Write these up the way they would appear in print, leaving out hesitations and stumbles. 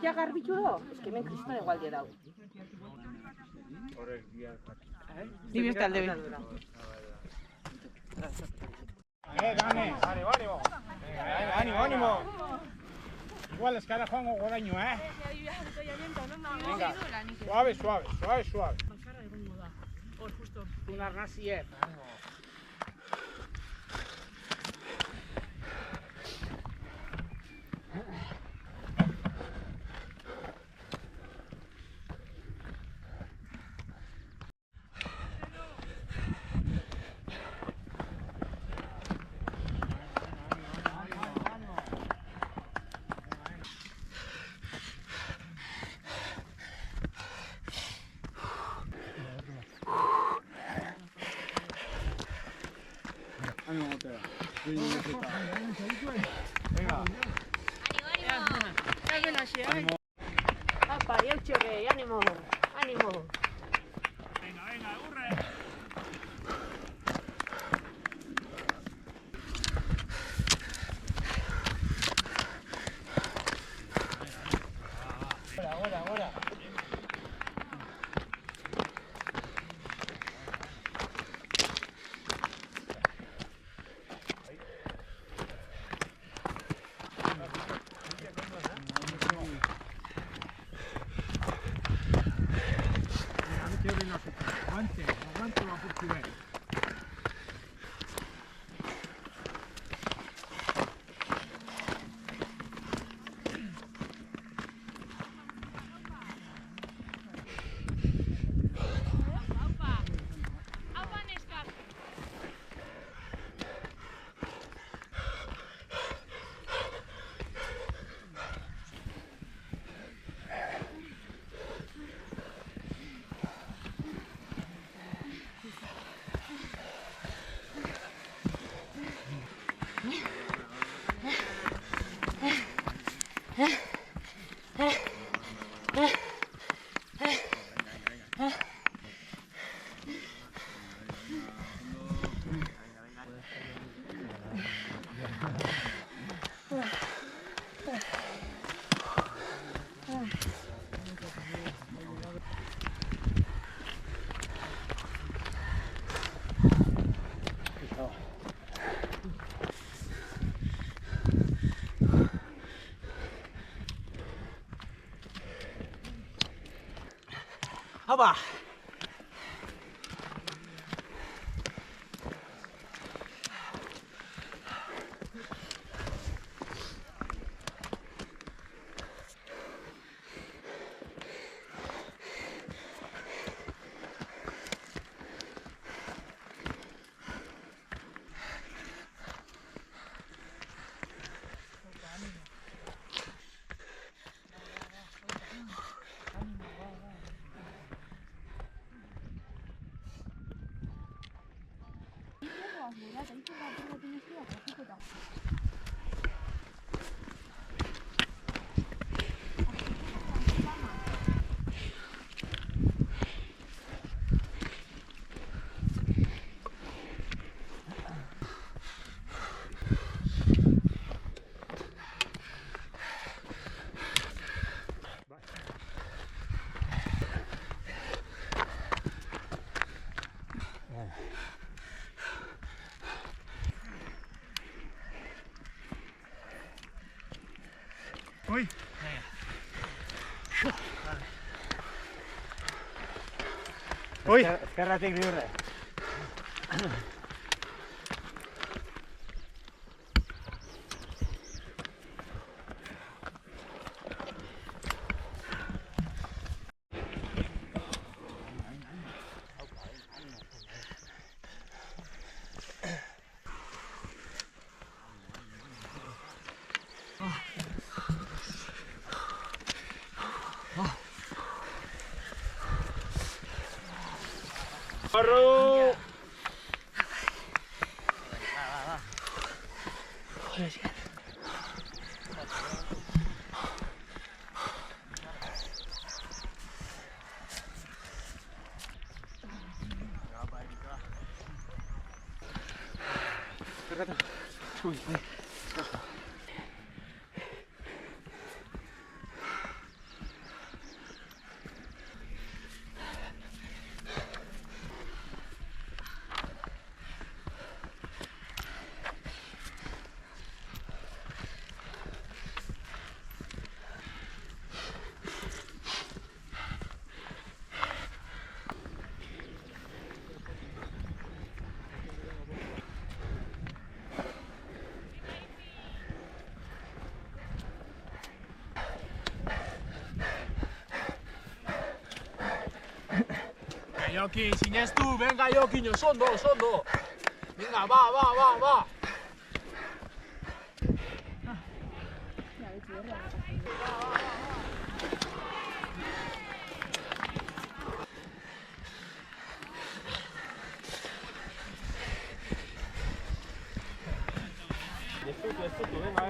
ja garbitu do? Ez que hemen kriston egualdia dago. Ni beste alde bi. Dane, ánimo. Ánimo. Igual es que ahora juego goraño, Venga, suave. Un arnaziet. Venga. Ánimo. Apa, eutxoke, ánimo. Venga, urre. Ahora. Aguante la portuguesa. Hoppa! Uy. Uy. Ezkerratik libre. ¡Corro! Jokin, sinestu, venga Jokin, osondo, osondo. Venga, va. Estutu, venga.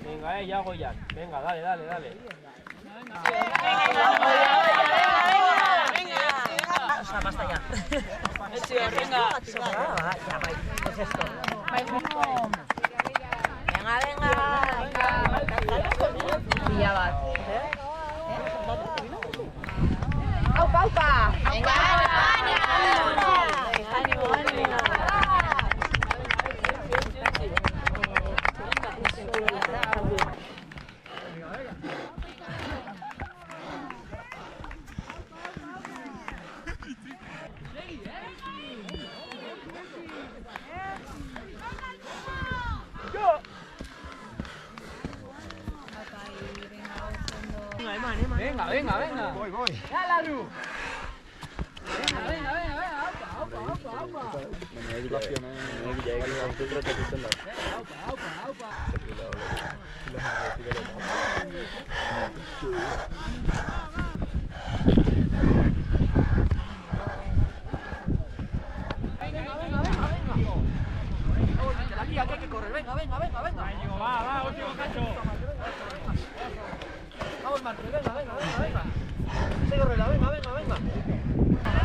Venga, ya Goyan. Venga, dale. O sea, basta ya. Venga. ¡Aupa! Venga. Venga. Voy. Va, último cacho. Vamos, Martín, venga. Sí, correla, venga.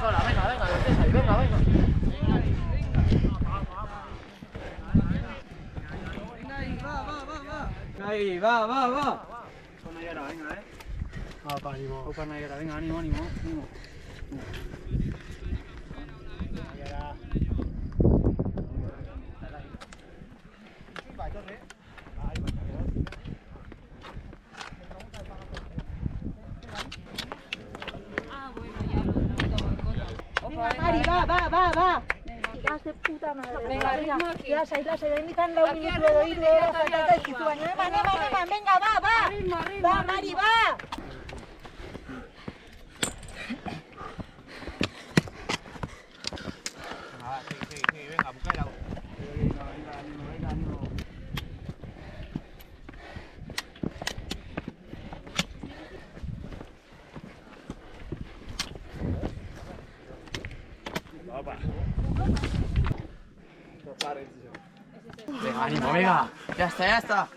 Hola, venga, lo tienes ahí, venga. Ahí, va. Con Nayara, venga, Opa, Nayara, venga, ánimo. Nayara. Mari, va. Hijas de puta madre. Venga. Lasai, benditan lau minutu edo hiru edo faltata izkizu baino. Eman, venga, va. Va, Mari, va. Sí, venga, bukaera. Venga, ánimo. Venga, ánimo, venga. Ya está.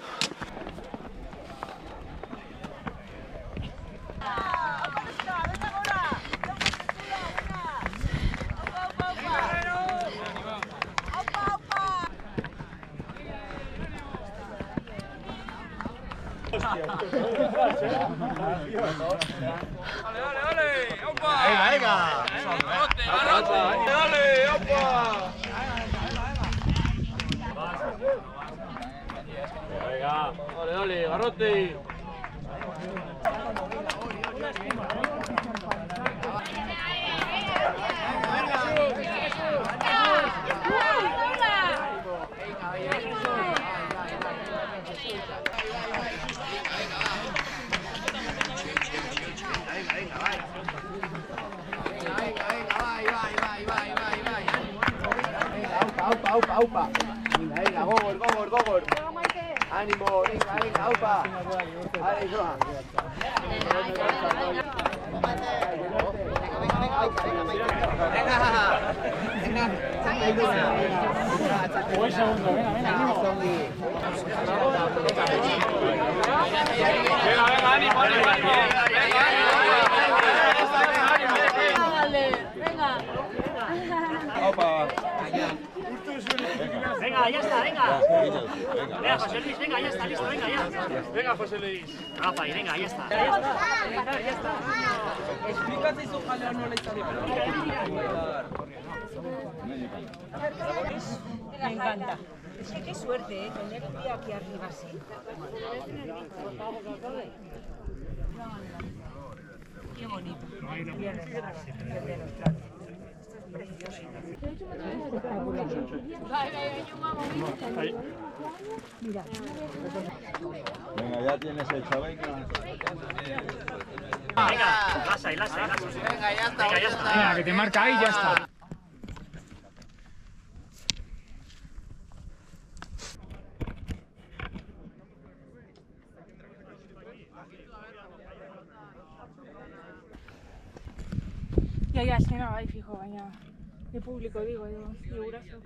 Dale, opa. Venga. Dale, opa. Venga, dale, garrote. Aupa. Venga, gogor. Ánimo, venga, aupa. Vale, Johan. Buen segundo, venga, ánimo. Venga, ánimo. Aupa. Venga, ya está, venga. Venga, José Luis, venga, ya está, listo, venga, ya. Venga, José Luis. Rafa, y venga, ya está. Explícate eso, ojalá no le está bien. Me encanta. Es que qué suerte, ¿eh? Tenía que pillar aquí arriba así. Qué bonito. Bien los platos. Precioso. Mira. Venga, ya tienes hecho, venga. Venga, lasai. Venga, ya está. Venga, ya está. Venga, que te marca ahí y ya está. Ya, sí, no, ahí fijo, baina. De público, digo, guraso.